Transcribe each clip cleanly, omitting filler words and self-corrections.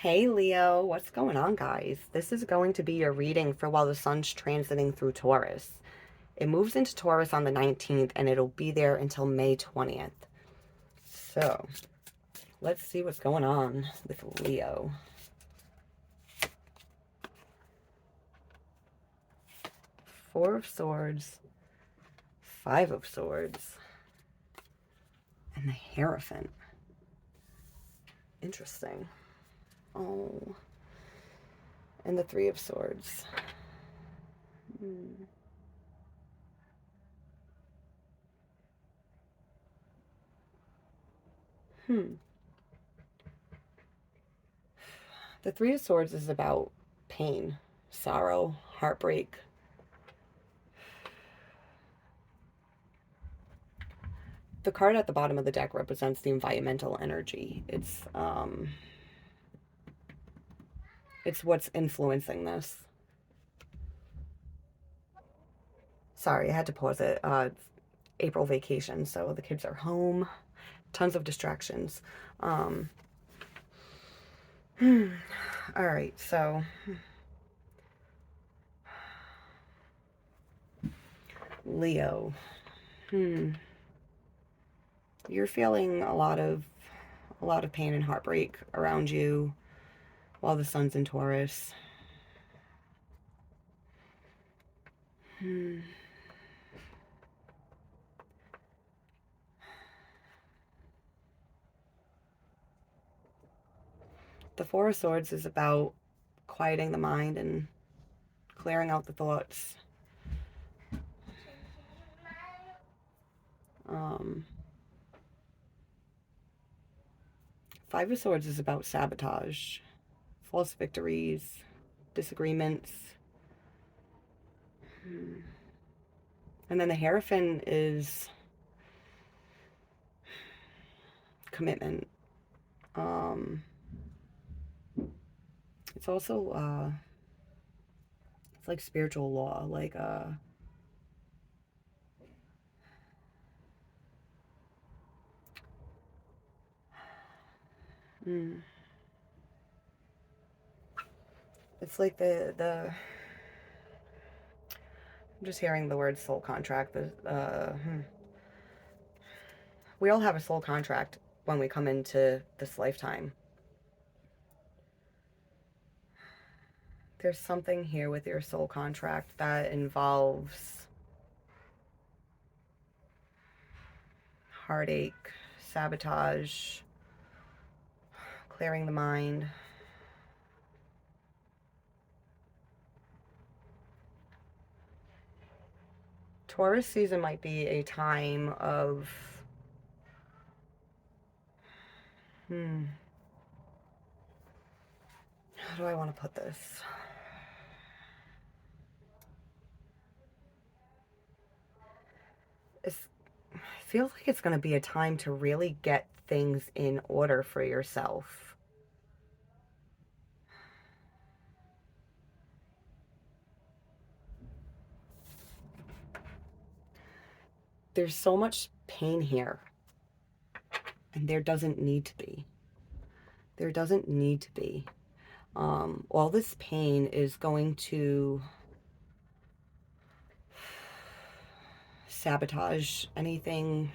Hey Leo, what's going on, guys? This is going to be your reading for while the sun's transiting through Taurus. It moves into Taurus on the 19th and it'll be there until May 20th. So, let's see what's going on with Leo. Four of Swords, Five of Swords, and the Hierophant. Interesting. Oh, and the Three of Swords. Hmm. Hmm. The Three of Swords is about pain, sorrow, heartbreak. The card at the bottom of the deck represents the environmental energy. It's what's influencing this. Sorry, I had to pause it. It's April vacation, so the kids are home. Tons of distractions. Um, all right, so Leo. Hmm. You're feeling a lot of pain and heartbreak around you while the sun's in Taurus. Hmm. The Four of Swords is about quieting the mind and clearing out the thoughts. Um, Five of Swords is about sabotage, false victories, disagreements. And then the Hierophant is commitment. Um, it's also, it's like spiritual law, like, mm, it's like I'm just hearing the word soul contract. We all have a soul contract when we come into this lifetime. There's something here with your soul contract that involves heartache, sabotage, clearing the mind. Taurus season might be a time of, how do I want to put this? It feels like it's going to be a time to really get things in order for yourself. There's so much pain here, and there doesn't need to be. There doesn't need to be. All this pain is going to sabotage anything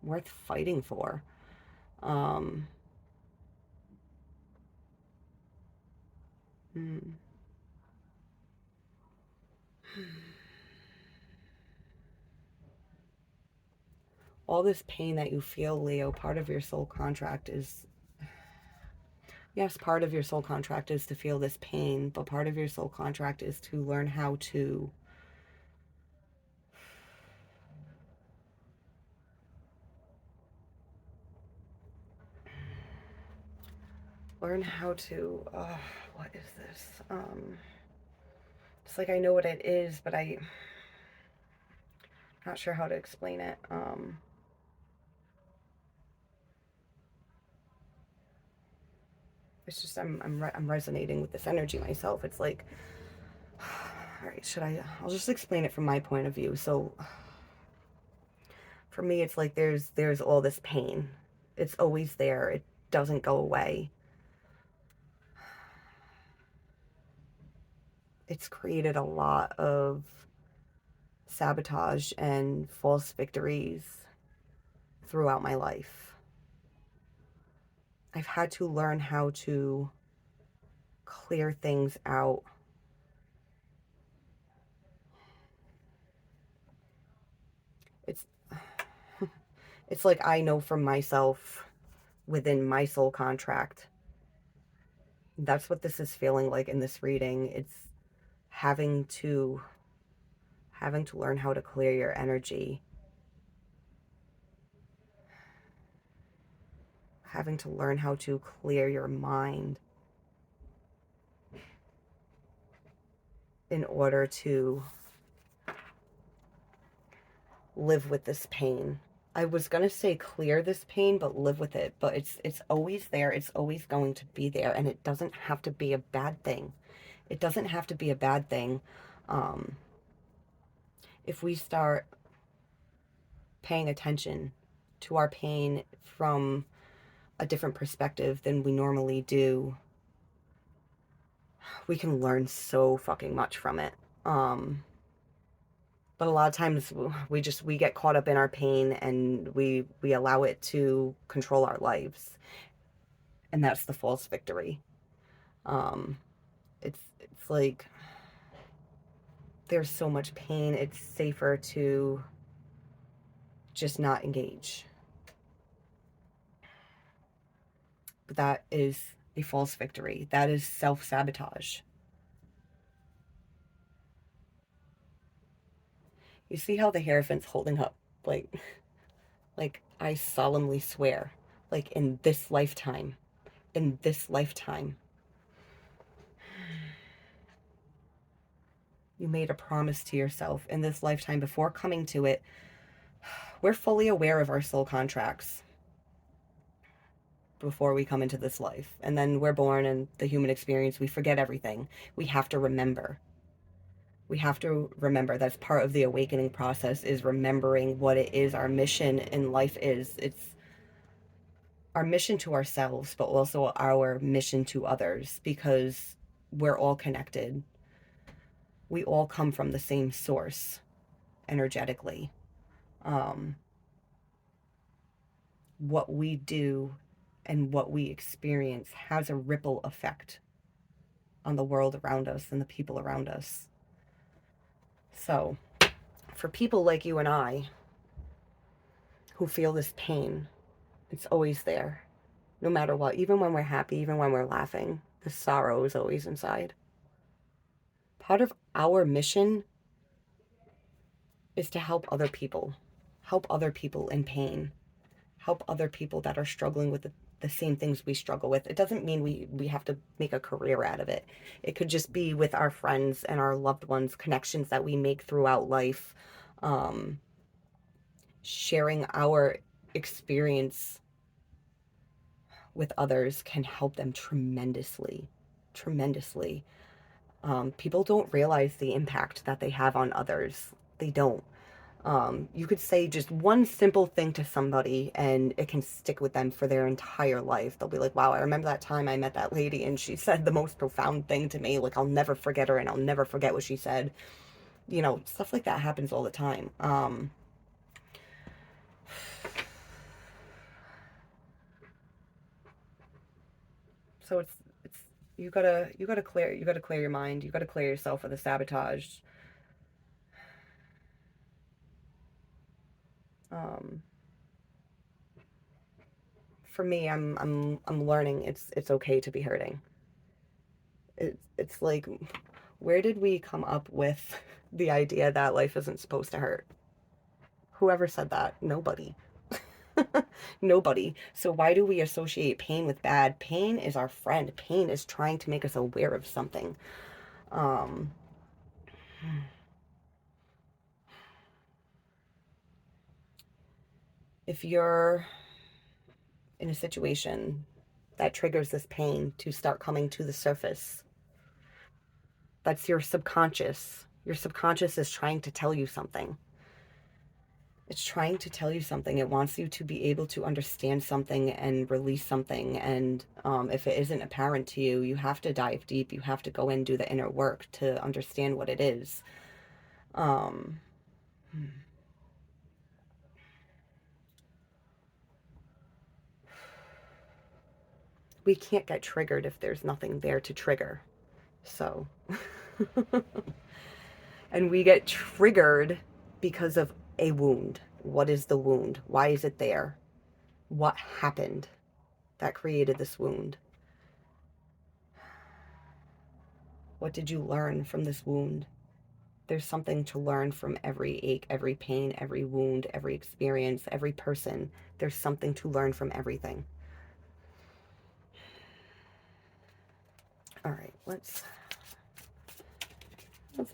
worth fighting for. Um, hmm. All this pain that you feel, Leo, part of your soul contract is, yes, part of your soul contract is to feel this pain, but part of your soul contract is to learn how to what is this? It's like I know what it is, but I'm not sure how to explain it. It's just I'm resonating with this energy myself. It's like, all right, I'll just explain it from my point of view. So for me, it's like there's all this pain, It's always there. It doesn't go away. It's created a lot of sabotage and false victories throughout my life. I've had to learn how to clear things out. It's it's like I know from myself within my soul contract. That's what this is feeling like in this reading. It's having to learn how to clear your energy. Having to learn how to clear your mind in order to live with this pain. I was going to say clear this pain, but live with it. But it's always there. It's always going to be there. And it doesn't have to be a bad thing. It doesn't have to be a bad thing. Um, if we start paying attention to our pain from a different perspective than we normally do, we can learn so fucking much from it. But a lot of times we get caught up in our pain and we allow it to control our lives, and that's the false victory. um it's like there's so much pain, it's safer to just not engage. But that is a false victory. That is self-sabotage. You see how the Hierophant's holding up, like I solemnly swear, like in this lifetime, in this lifetime, you made a promise to yourself in this lifetime before coming to it. We're fully aware of our soul contracts before we come into this life. And then we're born, and the human experience, we forget everything. We have to remember. We have to remember. That's part of the awakening process, is remembering what it is our mission in life is. It's our mission to ourselves, but also our mission to others, because we're all connected. We all come from the same source energetically. Um, what we do and what we experience has a ripple effect on the world around us and the people around us. So, for people like you and I who feel this pain, it's always there, no matter what. Even when we're happy, even when we're laughing, the sorrow is always inside. Part of our mission is to help other people in pain, help other people that are struggling with the same things we struggle with. It doesn't mean we have to make a career out of it. It could just be with our friends and our loved ones, connections that we make throughout life. Um, Sharing our experience with others can help them tremendously, tremendously. People don't realize the impact that they have on others. They don't. You could say just one simple thing to somebody and it can stick with them for their entire life. They'll be like, wow, I remember that time I met that lady and she said the most profound thing to me. Like, I'll never forget her and I'll never forget what she said. You know, stuff like that happens all the time. So it's you gotta clear your mind. You gotta clear yourself of the sabotage. Um, for me, I'm learning it's okay to be hurting. It's like, where did we come up with the idea that life isn't supposed to hurt? Whoever said that? Nobody. Nobody. So why do we associate pain with bad? Pain is our friend. Pain is trying to make us aware of something. Um, if you're in a situation that triggers this pain to start coming to the surface, that's your subconscious. Your subconscious is trying to tell you something. It's trying to tell you something. It wants you to be able to understand something and release something. And if it isn't apparent to you, you have to dive deep. You have to go in and do the inner work to understand what it is. Um, we can't get triggered if there's nothing there to trigger. So, and we get triggered because of a wound. What is the wound? Why is it there? What happened that created this wound? What did you learn from this wound? There's something to learn from every ache, every pain, every wound, every experience, every person. There's something to learn from everything. All right, let's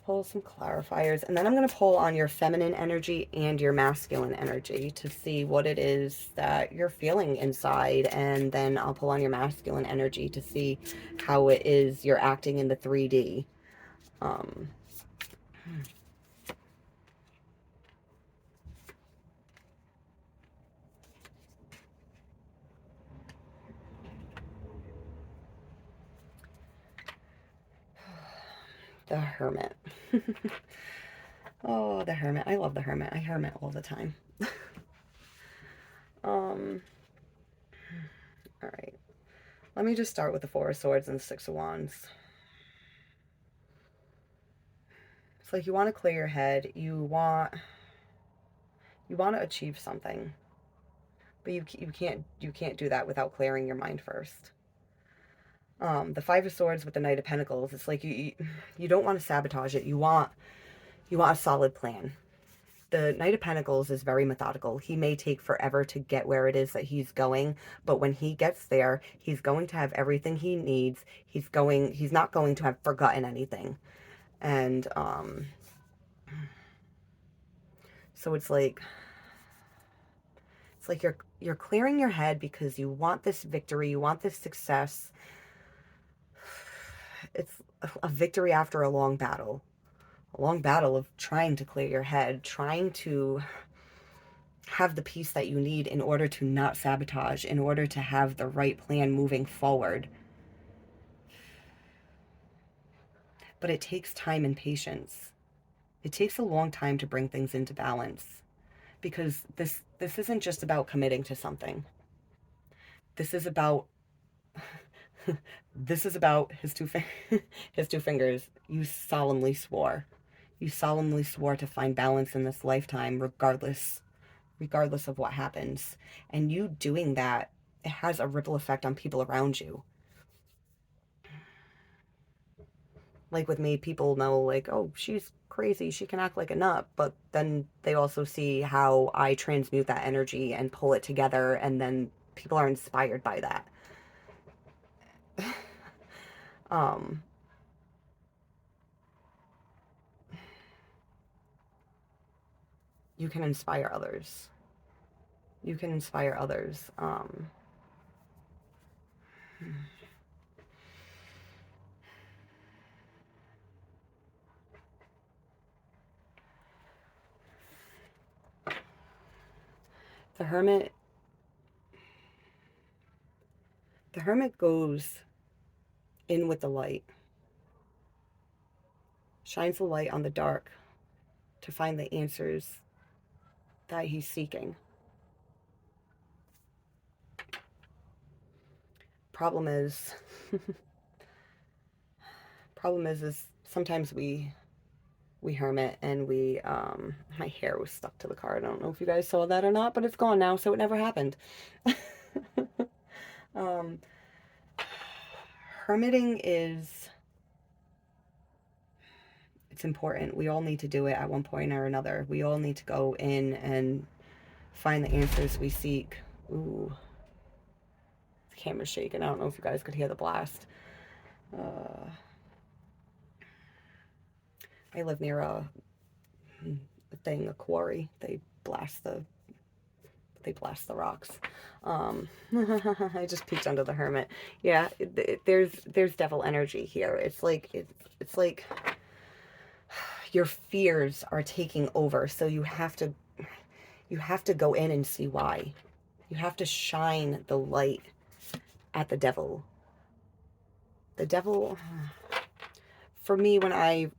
pull some clarifiers, and then I'm going to pull on your feminine energy and your masculine energy to see what it is that you're feeling inside, and then I'll pull on your masculine energy to see how it is you're acting in the 3D. The Hermit. Oh, the Hermit. I love the Hermit. I hermit all the time. All right. Let me just start with the Four of Swords and the Six of Wands. It's like you want to clear your head. You want to achieve something, but you can't do that without clearing your mind first. The Five of Swords with the Knight of Pentacles. It's like you don't want to sabotage it. You want a solid plan. The Knight of Pentacles is very methodical. He may take forever to get where it is that he's going, but when he gets there, he's going to have everything he needs. He's not going to have forgotten anything. And so it's like you're clearing your head because you want this victory, you want this success. It's a victory after a long battle of trying to clear your head, trying to have the peace that you need in order to not sabotage, in order to have the right plan moving forward. But it takes time and patience. It takes a long time to bring things into balance, because this isn't just about committing to something. This is about his his two fingers. You solemnly swore to find balance in this lifetime, regardless of what happens. And you doing that, it has a ripple effect on people around you. Like with me, people know, like, oh, she's crazy, she can act like a nut, but then they also see how I transmute that energy and pull it together, and then people are inspired by that. You can inspire others. You can inspire others. The Hermit goes in with the light, shines the light on the dark to find the answers that he's seeking. Problem is sometimes we hermit, and we my hair was stuck to the card. I don't know if you guys saw that or not, but it's gone now, so it never happened. Hermiting it's important. We all need to do it at one point or another. We all need to go in and find the answers we seek. Ooh, the camera's shaking. I don't know if you guys could hear the blast. I live near a quarry. They blast the rocks. I just peeked under the Hermit. Yeah, there's devil energy here. It's like your fears are taking over, so you have to You have to go in and see why. You have to shine the light at the devil. The devil, for me, when I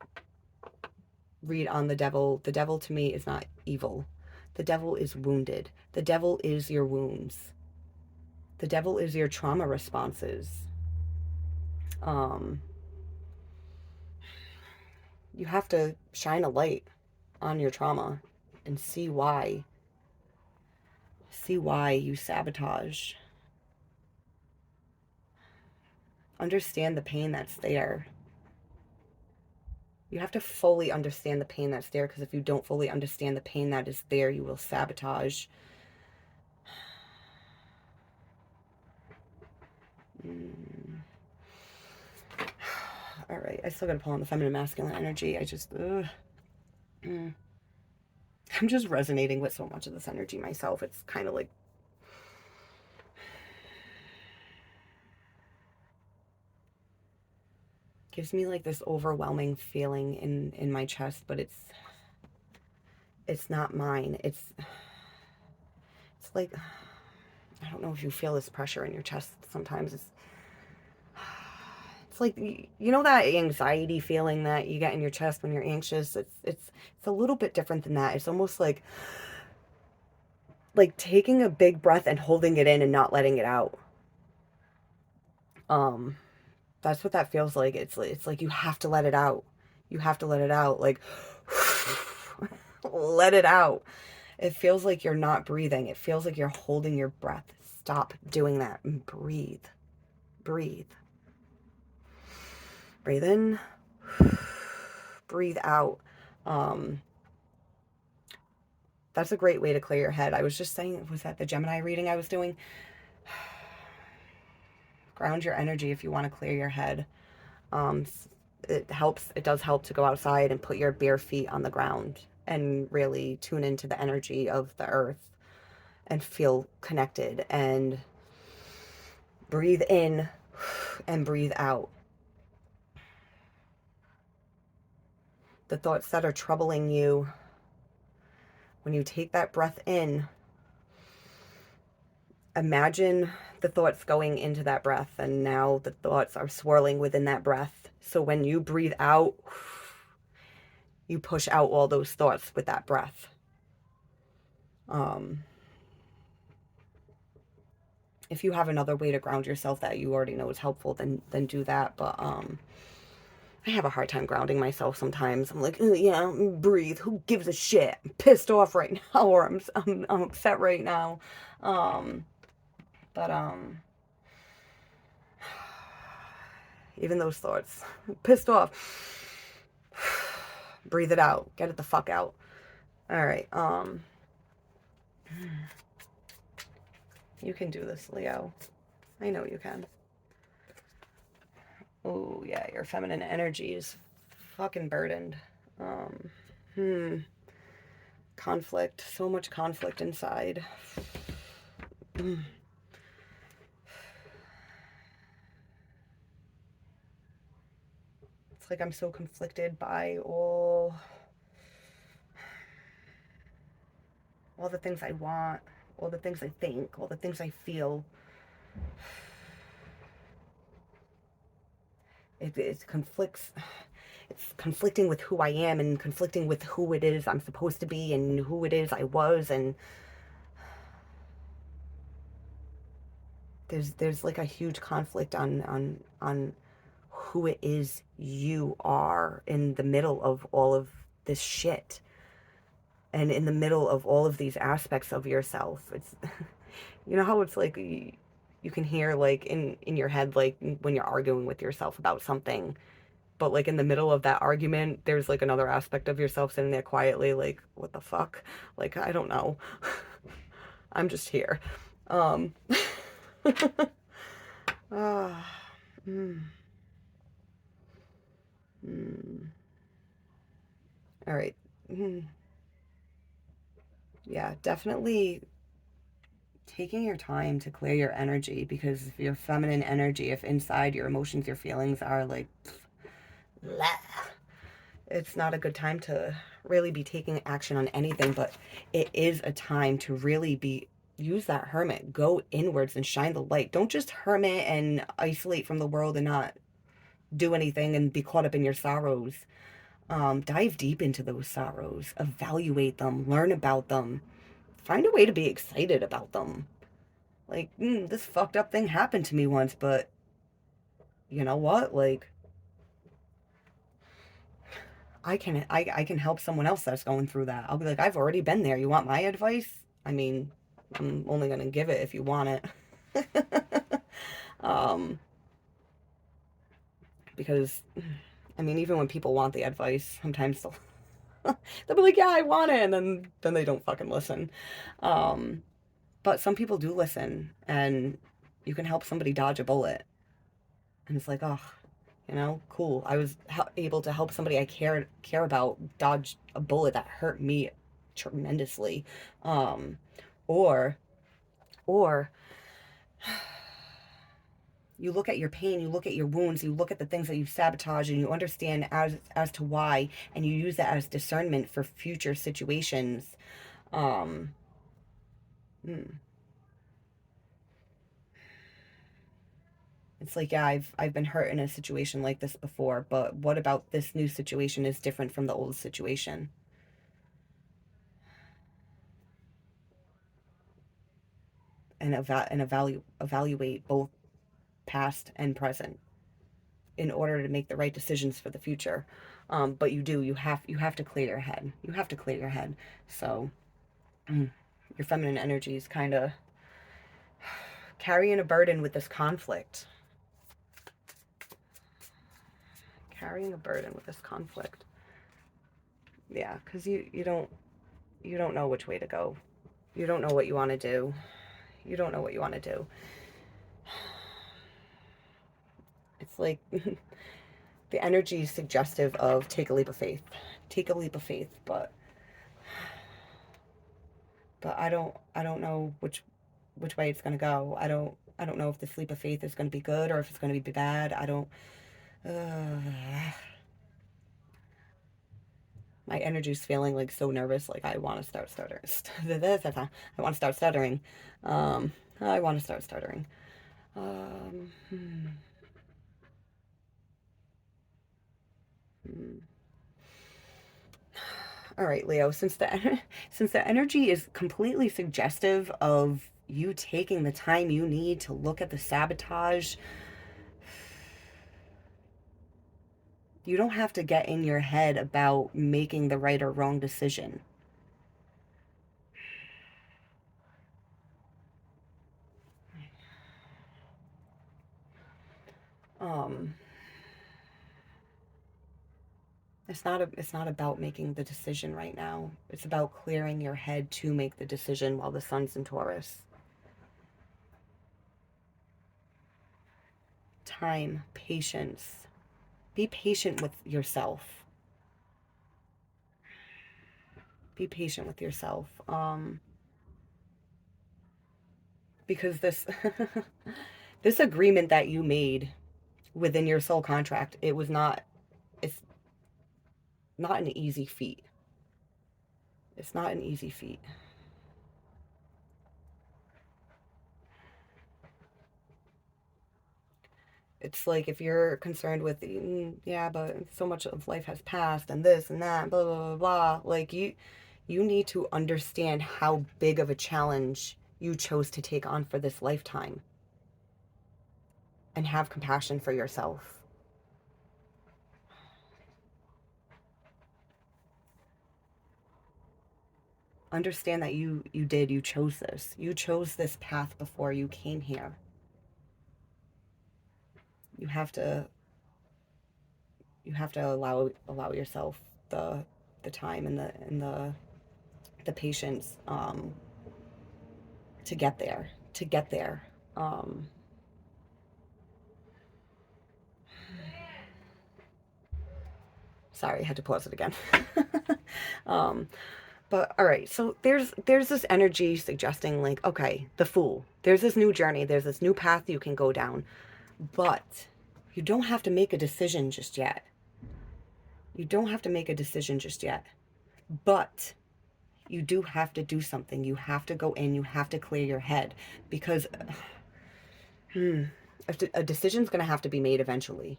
read on the devil to me is not evil. The devil is wounded. The devil is your wounds. The devil is your trauma responses. You have to shine a light on your trauma and see why. See why you sabotage. Understand the pain that's there. You have to fully understand the pain that's there, because if you don't fully understand the pain that is there, you will sabotage. All right, I still got to pull on the feminine masculine energy. I'm just resonating with so much of this energy myself. It's kind of like, gives me like this overwhelming feeling in my chest, but it's not mine. It's like, I don't know if you feel this pressure in your chest sometimes. It's like, you know that anxiety feeling that you get in your chest when you're anxious? It's a little bit different than that. It's almost like taking a big breath and holding it in and not letting it out. That's what that feels like. It's like you have to let it out. You have to let it out. Like, let it out. It feels like you're not breathing. It feels like you're holding your breath. Stop doing that and breathe. Breathe. Breathe in. Breathe out. That's a great way to clear your head. I was just saying, was that the Gemini reading I was doing? Ground your energy if you want to clear your head. It helps. It does help to go outside and put your bare feet on the ground and really tune into the energy of the earth and feel connected and breathe in and breathe out. The thoughts that are troubling you, when you take that breath in, imagine the thoughts going into that breath, and now the thoughts are swirling within that breath. So when you breathe out, you push out all those thoughts with that breath. If you have another way to ground yourself that you already know is helpful, then do that. But I have a hard time grounding myself sometimes. I'm like, yeah, breathe. Who gives a shit? I'm pissed off right now, or I'm upset right now. But even those thoughts, pissed off. Breathe it out. Get it the fuck out. All right. You can do this, Leo. I know you can. Oh, yeah, your feminine energy is fucking burdened. Conflict. So much conflict inside. It's like I'm so conflicted by all the things I want, all the things I think, all the things I feel. It conflicts. It's conflicting with who I am and conflicting with who it is I'm supposed to be and who it is I was. And there's like a huge conflict on who it is you are in the middle of all of this shit. And in the middle of all of these aspects of yourself. It's, you know how it's like you can hear like in your head, like when you're arguing with yourself about something, but like in the middle of that argument, there's like another aspect of yourself sitting there quietly, like, what the fuck? Like, I don't know. I'm just here. Uh, mm, mm. All right. Yeah, definitely taking your time to clear your energy, because if your feminine energy, if inside your emotions, your feelings are like, blah, it's not a good time to really be taking action on anything, but it is a time to really be use that hermit. Go inwards and shine the light. Don't just hermit and isolate from the world and not do anything and be caught up in your sorrows. Dive deep into those sorrows, evaluate them, learn about them, find a way to be excited about them. Like, this fucked up thing happened to me once, but you know what? Like, I can help someone else that's going through that. I'll be like, I've already been there. You want my advice? I mean, I'm only gonna give it if you want it. um, because I mean, even when people want the advice, sometimes they'll be like, yeah, I want it, and then they don't fucking listen. Um, but some people do listen, and you can help somebody dodge a bullet, and it's like, oh, cool. I was able to help somebody I care about dodge a bullet that hurt me tremendously. Um, or or you look at your pain, you look at your wounds, you look at the things that you sabotage, and you understand as to why, and you use that as discernment for future situations. Um, hmm. It's like, yeah, I've been hurt in a situation like this before, but what about this new situation is different from the old situation? And evaluate both past and present in order to make the right decisions for the future. But you have to clear your head. You have to clear your head. So your feminine energy is kind of carrying a burden with this conflict. Carrying a burden with this conflict. Yeah, because you don't know which way to go. You don't know what you want to do. You don't know what you want to do. It's like the energy is suggestive of take a leap of faith. Take a leap of faith, but I don't know which way it's going to go. I don't know if this leap of faith is going to be good or if it's going to be bad. I don't my energy's feeling like so nervous, like I want to start stuttering. I want to start stuttering. I want to start stuttering. Um, hmm, hmm. All right, Leo, since the energy is completely suggestive of you taking the time you need to look at the sabotage, you don't have to get in your head about making the right or wrong decision. Um, it's not about making the decision right now. It's about clearing your head to make the decision while the sun's in Taurus. Time, patience. Be patient with yourself. Be patient with yourself. Because this this agreement that you made within your soul contract, it's not an easy feat. It's not an easy feat. It's like if you're concerned with, yeah, but so much of life has passed and this and that, blah, blah, blah, blah. Like you need to understand how big of a challenge you chose to take on for this lifetime and have compassion for yourself. Understand that you chose this. You chose this path before you came here. You have to allow yourself the time and the patience to get there. To get there. Um, Sorry, I had to pause it again. um, but all right, so there's this energy suggesting like, okay, the Fool. There's this new journey. There's this new path you can go down, but you don't have to make a decision just yet. You don't have to make a decision just yet, but you do have to do something. You have to go in, you have to clear your head, because a decision's going to have to be made eventually.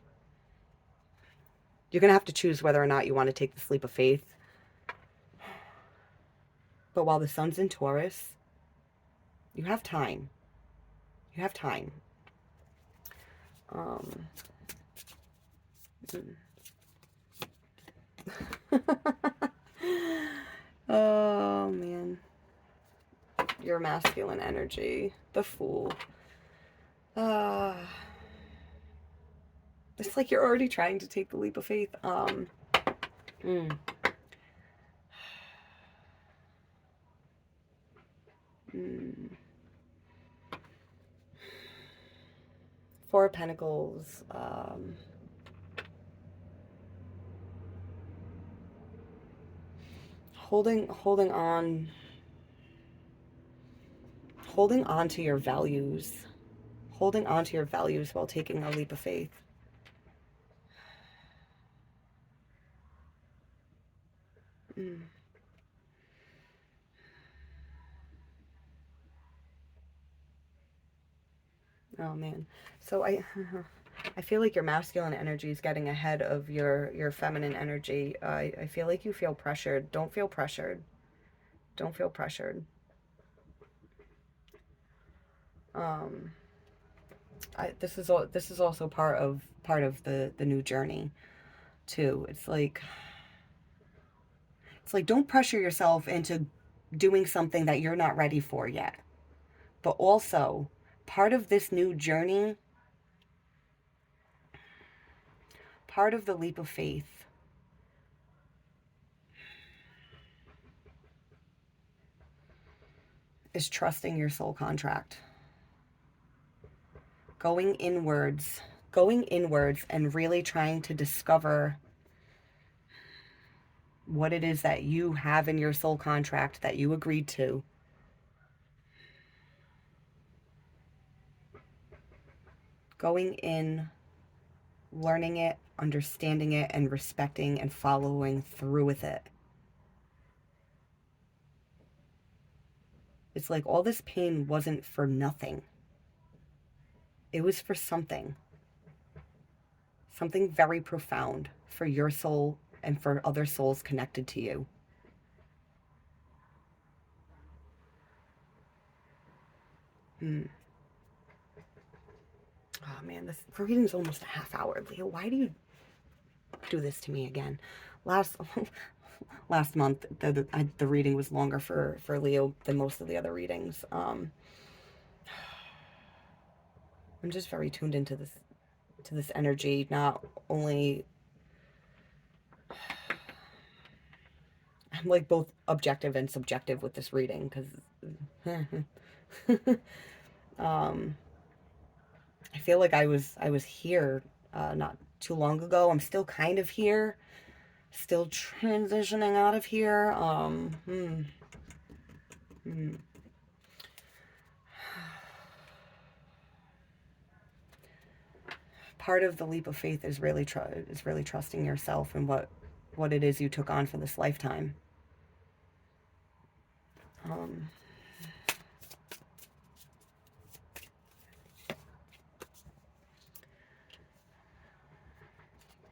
You're going to have to choose whether or not you want to take this leap of faith. But while the sun's in Taurus, you have time. You have time. Oh, man. Your masculine energy. The Fool. It's like you're already trying to take the leap of faith. Mm. Four of Pentacles. Holding on to your values. Holding on to your values while taking a leap of faith. Oh man. So I feel like your masculine energy is getting ahead of your feminine energy. I feel like you feel pressured. Don't feel pressured. Don't feel pressured. This is also part of the new journey too. It's like don't pressure yourself into doing something that you're not ready for yet. But also, part of this new journey, part of the leap of faith is trusting your soul contract. Going inwards and really trying to discover what it is that you have in your soul contract that you agreed to. Going in, learning it, understanding it, and respecting and following through with it. It's like all this pain wasn't for nothing. It was for something. Something very profound for your soul and for other souls connected to you. Oh man, this reading is almost a half hour. Leo, why do you do this to me again? Last month, the reading was longer for Leo than most of the other readings. I'm just very tuned into this energy. Not only I'm like both objective and subjective with this reading because I feel like I was here not too long ago. I'm still kind of here, still transitioning out of here. Part of the leap of faith is really trusting yourself and what it is you took on for this lifetime.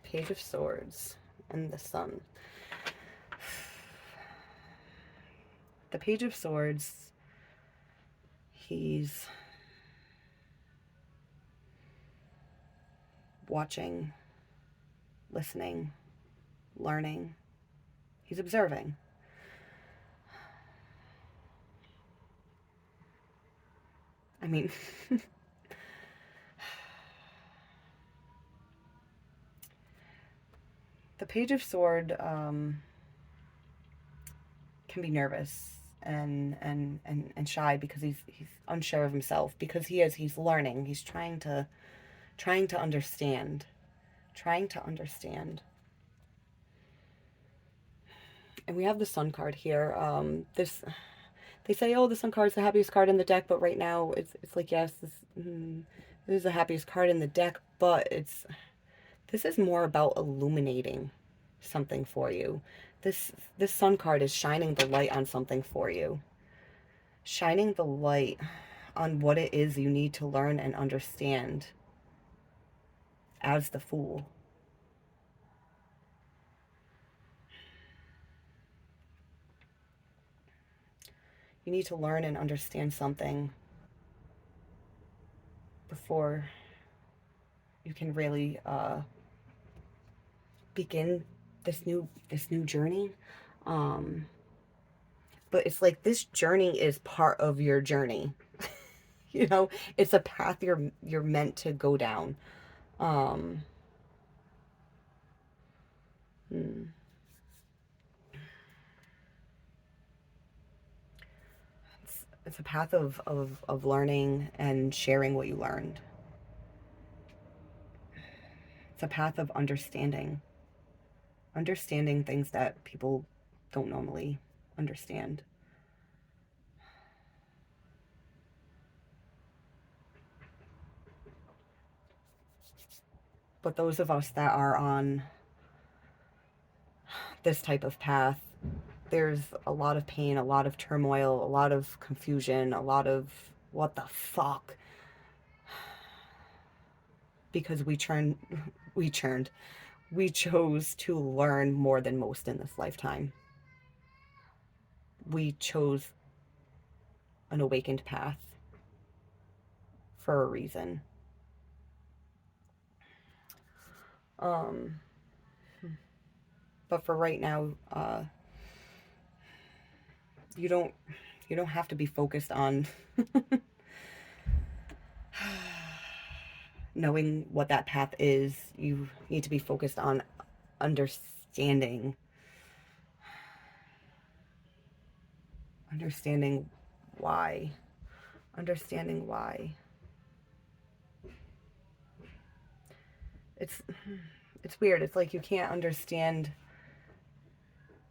Page of Swords and the Sun. The Page of Swords, he's watching, listening, learning. He's observing. I mean, the Page of Sword can be nervous and shy because he's unsure of himself, because he's learning. He's trying to understand. And we have the Sun card here. They say, oh, the Sun card is the happiest card in the deck, but right now it's like, yes, this is the happiest card in the deck, but this is more about illuminating something for you. This Sun card is shining the light on something for you. Shining the light on what it is you need to learn and understand as the Fool. You need to learn and understand something before you can really begin this new journey. But it's like this journey is part of your journey. You know, it's a path you're meant to go down. Um, hmm. It's a path of learning and sharing what you learned. It's a path of understanding things that people don't normally understand. But those of us that are on this type of path, there's a lot of pain, a lot of turmoil, a lot of confusion, a lot of what the fuck. Because we chose to learn more than most in this lifetime. We chose an awakened path for a reason. Um, but for right now, you don't have to be focused on knowing what that path is. You need to be focused on understanding understanding why understanding why it's it's weird. It's like you can't understand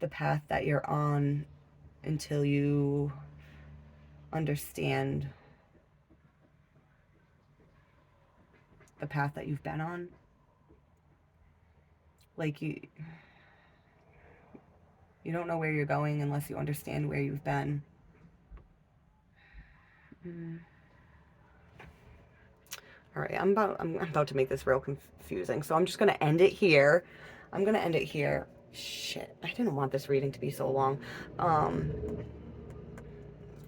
the path that you're on until you understand the path that you've been on. Like you don't know where you're going unless you understand where you've been. All right, I'm about to make this real confusing, so I'm just gonna end it here. I'm gonna end it here. Shit, I didn't want this reading to be so long,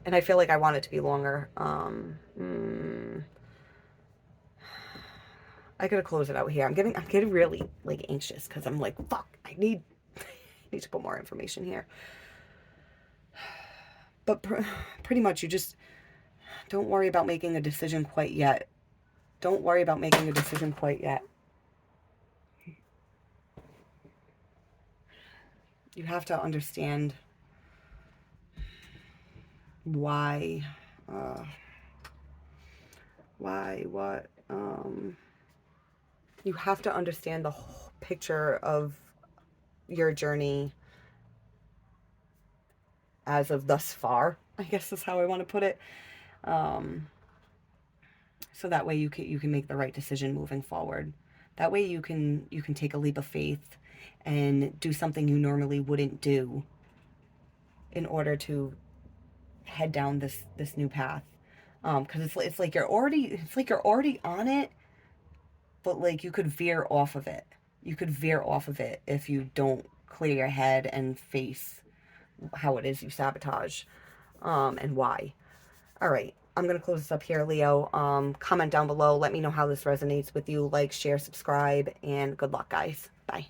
and I feel like I want it to be longer. I gotta close it out here. I'm getting really like anxious because I'm like, fuck, I need to put more information here. But pretty much, you just don't worry about making a decision quite yet. Don't worry about making a decision quite yet. You have to understand why, what, you have to understand the whole picture of your journey as of thus far, I guess is how I want to put it. So that way you can make the right decision moving forward. That way you can take a leap of faith and do something you normally wouldn't do in order to head down this new path. Because it's like you're already on it, but like you could veer off of it. You could veer off of it if you don't clear your head and face how it is you sabotage, and why. All right, I'm going to close this up here, Leo. Comment down below. Let me know how this resonates with you. Like, share, subscribe, and good luck, guys. Bye.